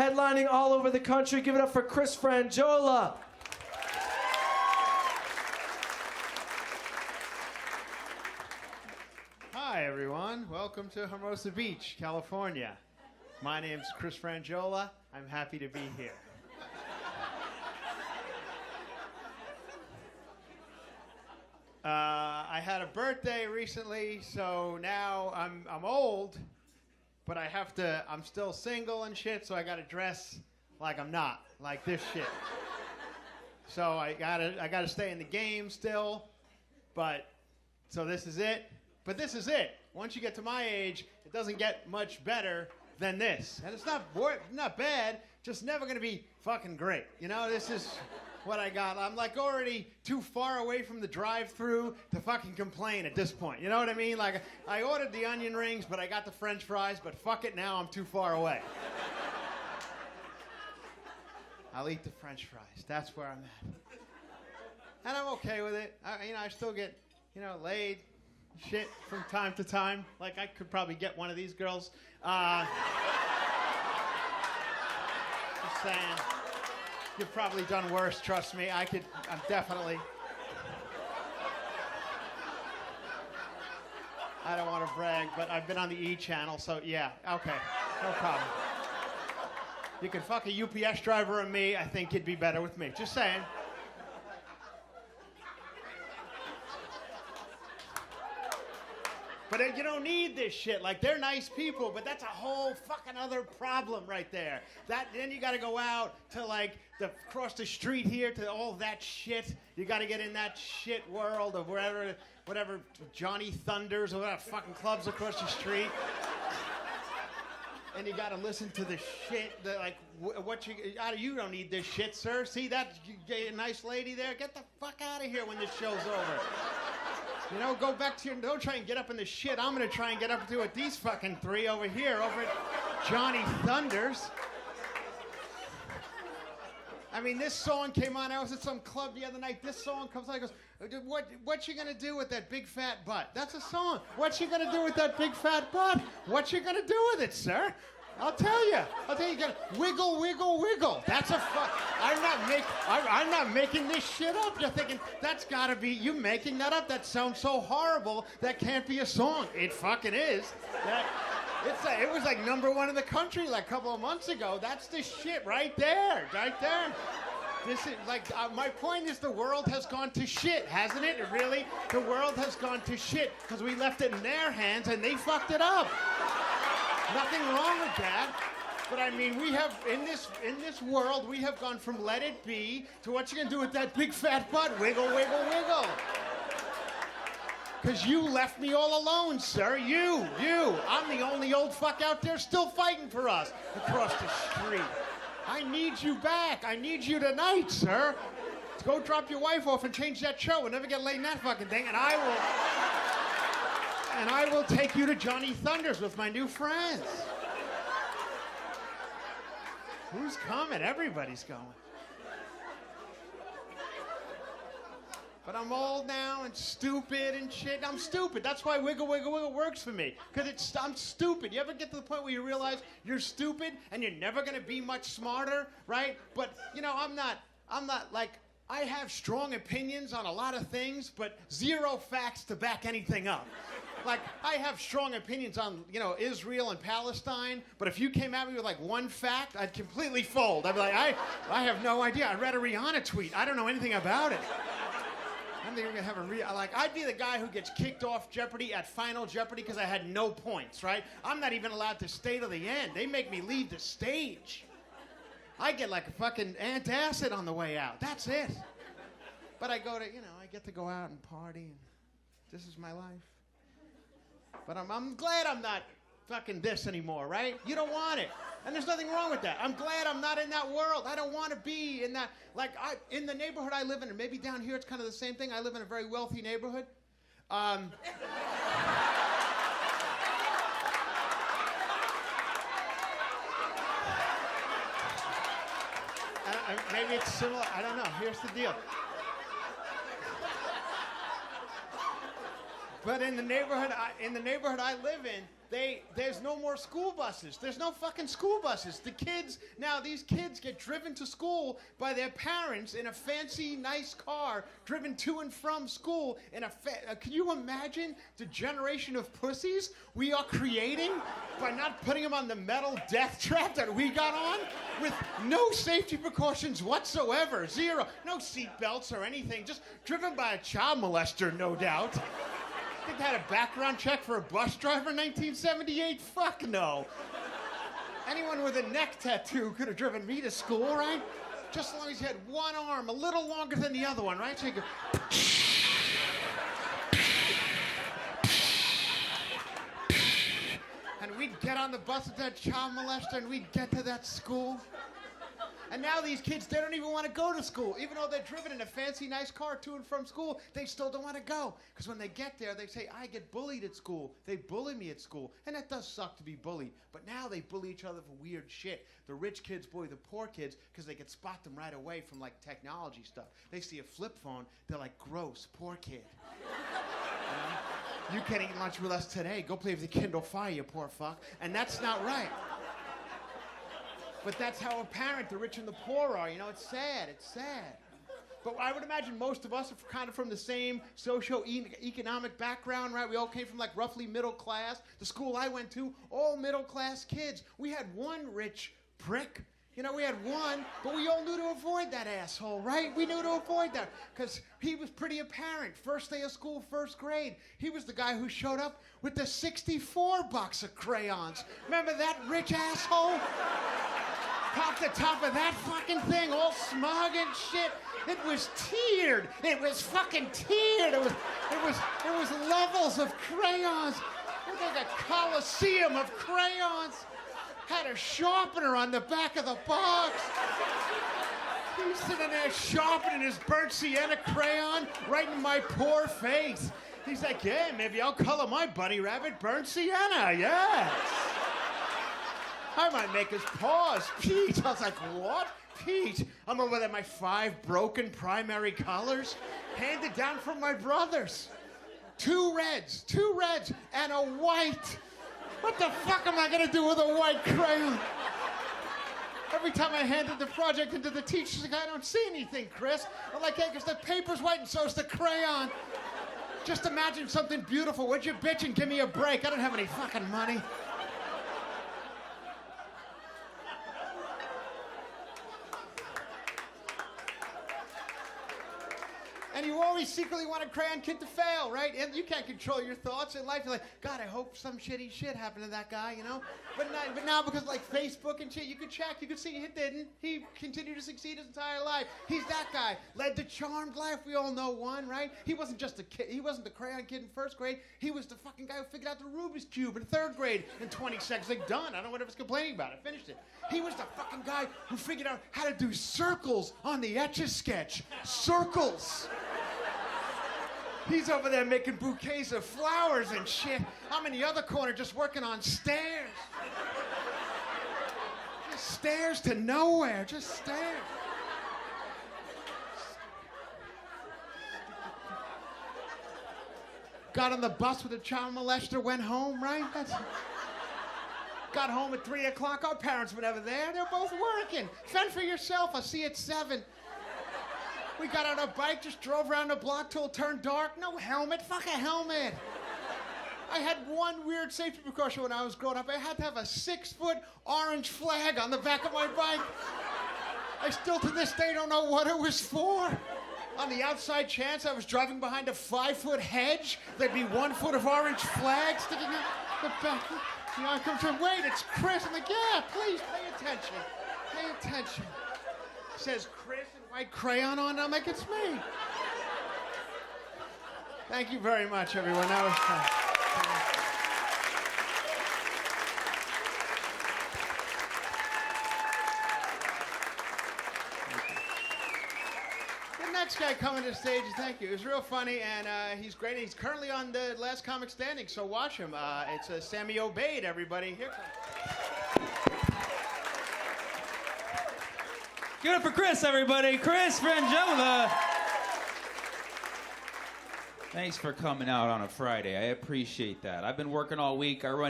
headlining all over the country. Give it up for Chris Franjola. Hi, everyone. Welcome to Hermosa Beach, California. My name's Chris Franjola. I'm happy to be here. I had a birthday recently, so now I'm old, but I'm still single and shit, so I gotta dress like I'm not, like this shit. So I gotta stay in the game still, so this is it. But this is it. Once you get to my age, it doesn't get much better than this. And it's not bad, just never gonna be fucking great. You know, this is what I got. I'm like already too far away from the drive-thru to fucking complain at this point. You know what I mean? Like, I ordered the onion rings, but I got the French fries, but fuck it, now I'm too far away. I'll eat the French fries. That's where I'm at. And I'm okay with it. I still get, laid shit from time to time. Like, I could probably get one of these girls. Just saying. You've probably done worse, trust me. I'm definitely... I don't want to brag, but I've been on the E! Channel, so yeah, okay, no problem. You can fuck a UPS driver and me, I think you'd be better with me. Just saying. But you don't need this shit. Like, they're nice people, but that's a whole fucking other problem right there. Then you got to go out to, like, across the street here to all that shit. You got to get in that shit world of whatever Johnny Thunders or whatever fucking clubs across the street. And you got to listen to the shit that, like, you don't need this shit, sir. See that nice lady there? Get the fuck out of here when this show's over. Go back to don't try and get up in the shit I'm gonna try and get up to with these fucking three over here, over at Johnny Thunders. I mean, this song came on, I was at some club the other night, this song comes on, I goes, what you gonna do with that big fat butt? That's a song. What you gonna do with that big fat butt? What you gonna do with it, sir? I'll tell you, you gotta wiggle, wiggle, wiggle. That's I'm not making this shit up. You're thinking, that's gotta be, you making that up? That sounds so horrible, that can't be a song. It fucking is. It was like #1 in the country like a couple of months ago. That's the shit right there. This is like, my point is the world has gone to shit, hasn't it? Really? The world has gone to shit because we left it in their hands and they fucked it up. Nothing wrong with that, but I mean, we have, in this world, we have gone from let it be to what you gonna do with that big fat butt, wiggle, wiggle, wiggle. Because you left me all alone, sir, you. I'm the only old fuck out there still fighting for us across the street. I need you back, I need you tonight, sir. Let's go drop your wife off and change that show and never get laid in that fucking thing, and I will take you to Johnny Thunders with my new friends. Who's coming? Everybody's going. But I'm old now and stupid and shit. I'm stupid. That's why wiggle, wiggle, wiggle works for me. Because I'm stupid. You ever get to the point where you realize you're stupid and you're never going to be much smarter, right? But, I'm not like, I have strong opinions on a lot of things, but zero facts to back anything up. Like, I have strong opinions on, Israel and Palestine, but if you came at me with, like, one fact, I'd completely fold. I'd be like, I have no idea. I read a Rihanna tweet. I don't know anything about it. I'm thinking we're going to have I'd be the guy who gets kicked off Jeopardy at Final Jeopardy because I had no points, right? I'm not even allowed to stay to the end. They make me leave the stage. I get like a fucking antacid on the way out. That's it. But I go to, I get to go out and party, and this is my life. But I'm glad I'm not fucking this anymore, right? You don't want it. And there's nothing wrong with that. I'm glad I'm not in that world. I don't want to be in that. Like, in the neighborhood I live in, and maybe down here it's kind of the same thing. I live in a very wealthy neighborhood. Maybe it's similar. I don't know. Here's the deal. But in the neighborhood I live in, There's no more school buses. There's no fucking school buses. These kids get driven to school by their parents in a fancy, nice car, driven to and from school in can you imagine the generation of pussies we are creating by not putting them on the metal death trap that we got on with no safety precautions whatsoever? Zero. No seat belts or anything. Just driven by a child molester, no doubt. Think they had a background check for a bus driver in 1978? Fuck no. Anyone with a neck tattoo could have driven me to school, right? Just as long as he had one arm a little longer than the other one, right? So you could... And we'd get on the bus with that child molester and we'd get to that school. And now these kids, they don't even want to go to school. Even though they're driven in a fancy, nice car to and from school, they still don't want to go. Because when they get there, they say, I get bullied at school. They bully me at school. And that does suck to be bullied. But now they bully each other for weird shit. The rich kids bully the poor kids because they can spot them right away from, like, technology stuff. They see a flip phone, they're like, gross, poor kid. You can't eat lunch with us today. Go play with the Kindle Fire, you poor fuck. And that's not right. But that's how apparent the rich and the poor are. You know, it's sad. It's sad. But I would imagine most of us are kind of from the same socio-economic background, right? We all came from, like, roughly middle class. The school I went to, all middle-class kids. We had one rich prick. You know, we had one, but we all knew to avoid that asshole, right? We knew to avoid that because he was pretty apparent. First day of school, first grade. He was the guy who showed up with the 64 box of crayons. Remember that rich asshole? Popped the top of that fucking thing, all smug and shit. It was tiered. It was fucking tiered. It was levels of crayons. It was like a coliseum of crayons. Had a sharpener on the back of the box. He was sitting there sharpening his burnt sienna crayon right in my poor face. He's like, yeah, maybe I'll color my bunny rabbit burnt sienna, yes. I might make his paws peach. I was like, what? Peach? I'm over there, my 5 broken primary colors, handed down from my brothers. 2 reds, and a white. What the fuck am I gonna do with a white crayon? Every time I handed the project into the teacher, she's like, I don't see anything, Chris. I'm like, hey, because the paper's white and so's the crayon. Just imagine something beautiful. Would you bitch and give me a break? I don't have any fucking money. And you always secretly want a crayon kid to fail, right? And you can't control your thoughts in life. You're like, God, I hope some shitty shit happened to that guy, you know? But now because, like, Facebook and shit, you could check. You could see he didn't. He continued to succeed his entire life. He's that guy. Led the charmed life. We all know one, right? He wasn't just a kid. He wasn't the crayon kid in first grade. He was the fucking guy who figured out the Rubik's Cube in third grade in 20 seconds. Like, done. I don't know what I was complaining about. I finished it. He was the fucking guy who figured out how to do circles on the Etch-a-Sketch. Circles. He's over there making bouquets of flowers and shit. I'm in the other corner just working on stairs. Just stairs to nowhere. Just stairs. Got on the bus with a child molester, went home, right? Got home at 3 o'clock. Our parents were never there. They're both working. Fend for yourself. I'll see you at 7. We got on a bike, just drove around the block till it turned dark. No helmet. Fuck a helmet. I had one weird safety precaution when I was growing up. I had to have a 6-foot orange flag on the back of my bike. I still to this day don't know what it was for. On the outside chance I was driving behind a 5-foot hedge, there'd be 1 foot of orange flag sticking out the back. You know, I come from, wait, it's Chris. I'm like, yeah, please pay attention. Pay attention. It says Chris and white crayon on it. I'm like, it's me. Thank you very much, everyone. That was fun. The next guy coming to the stage, thank you. It was real funny, and he's great. He's currently on the Last Comic Standing, so watch him. It's Sammy Obeid, everybody. Here comes. Give it up for Chris, everybody. Chris Franjola. Thanks for coming out on a Friday. I appreciate that. I've been working all week. I run